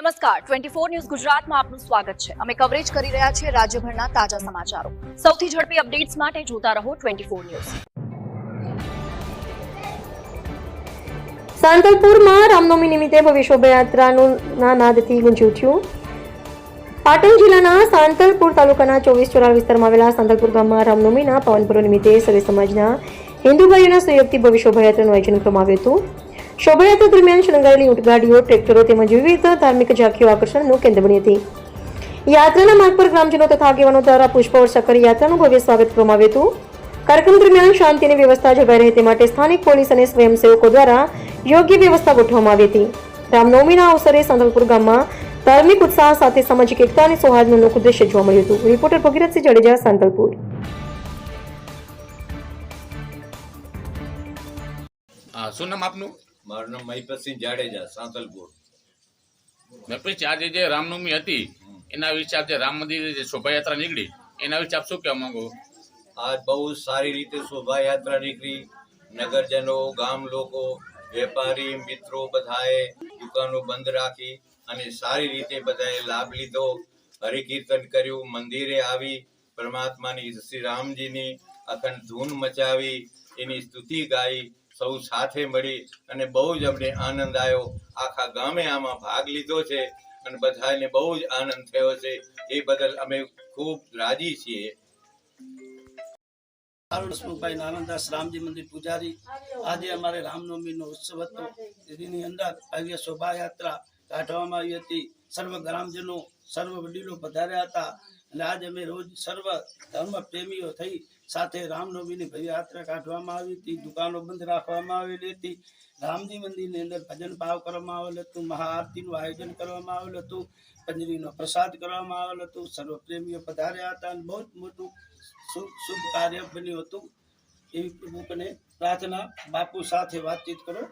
નમસ્કાર 24 ન્યૂઝ ગુજરાતમાં આપનું સ્વાગત છે। અમે કવરેજ કરી રહ્યા છીએ રાજ્યભરના તાજા સમાચારો। સૌથી ઝડપી અપડેટ્સ માટે જોતા રહો 24 ન્યૂઝ। સાંતલપુરમાં રામનવમી નિમિત્તે ભવ્ય શોભાયાત્રાનું નાદથી ગુંજી ઉઠ્યું। પાટણ જિલ્લાના સાંતલપુર તાલુકાના 24 વિસ્તારમાં આવેલા સાંતલપુર ગામમાં રામનવમીના પાવન પર્વ નિમિત્તે સર્વે સમાજના હિન્દુ ભાઈઓના સહયોગથી ભવ્ય શોભાયાત્રાનું આયોજન કરવામાં આવ્યું હતું। શોભાયાત્રા દરમિયાન શણગારેલી ઊંટગાડીઓ, ટ્રેક્ટરો તેમજ વિવિધ ધાર્મિક ઝાંખીઓ આકર્ષણનું કેન્દ્ર બની હતી। યાત્રાના માર્ગ પર ગ્રામજનો તથા આગેવાનો દ્વારા પુષ્પવર્ષા કરી યાત્રાનું ભવ્ય સ્વાગત કરવામાં આવ્યું હતું। કાર્યક્રમ દરમિયાન શાંતિની વ્યવસ્થા જળવાઈ રહે તે માટે સ્થાનિક પોલીસ અને સ્વયંસેવકો દ્વારા યોગ્ય વ્યવસ્થા ગોઠવવામાં આવી હતી। રામનવમીના અવસરે સાંતલપુર ગામમાં ધાર્મિક ઉત્સાહ સાથે સામાજિક એકતા અને સૌહાર્દનું અનોખું દ્રશ્ય જોવા મળ્યું હતું। રિપોર્ટર ભગીરથસિંહ જાડેજા, સાંતલપુર। શું નામ આપનું? મારું નામ મહિપતસિંહ જાડેજા, સાંતલપુર। મહેપતસિંહ, આજે જે રામનવમી હતી એના વિશે આજે રામ મંદિરે જે શોભાયાત્રા નીકળી એના વિશે આપ શું કહેવા માંગો? આજ બહુ સારી રીતે શોભાયાત્રા નીકળી। નગરજનો, ગામ લોકો, વેપારી મિત્રો બધાએ દુકાનો બંધ રાખી અને સારી રીતે બધાએ લાભ લીધો। હરિકીર્તન કર્યું, મંદિરે આવી પરમાત્માની શ્રી રામજીની અખંડ ધૂન મચાવી, એની સ્તુતિ ગાઈ, સૌ સાથે મળી અને બહુ જ અમને આનંદ આવ્યો। આખા ગામે આમાં ભાગ લીધો છે અને બધાને બહુ જ આનંદ થયો છે। એ બદલ અમે ખૂબ રાજી છીએ। હસમુખભાઈ નાનંદાસ, રામજી મંદિર પૂજારી। આજે અમારે રામનવમીનો ઉત્સવ હતો। એની અંદર ભવ્ય શોભાયાત્રા કાઢવામાં આવી હતી। સર્વ ગ્રામજનો, સર્વ વડીલો પધાર્યા હતા અને આજે અમે રોજ સર્વ ધર્મ પ્રેમીઓ થઈ સાથે રામનવમીની ભવ્ય યાત્રા કાઢવામાં આવી હતી। દુકાનો બંધ રાખવામાં આવેલી હતી। રામજી મંદિરની અંદર ભજન ભાવ કરવામાં આવેલ હતું। મહાઆરતીનું આયોજન કરવામાં આવેલ હતું। પંજરીનો પ્રસાદ કરવામાં આવેલ હતું। સર્વ પ્રેમીઓ પધાર્યા હતા અને બહુ જ મોટું શુભ કાર્ય બન્યું હતું। એવી પ્રભુને પ્રાર્થના, બાપુ સાથે વાતચીત કરો।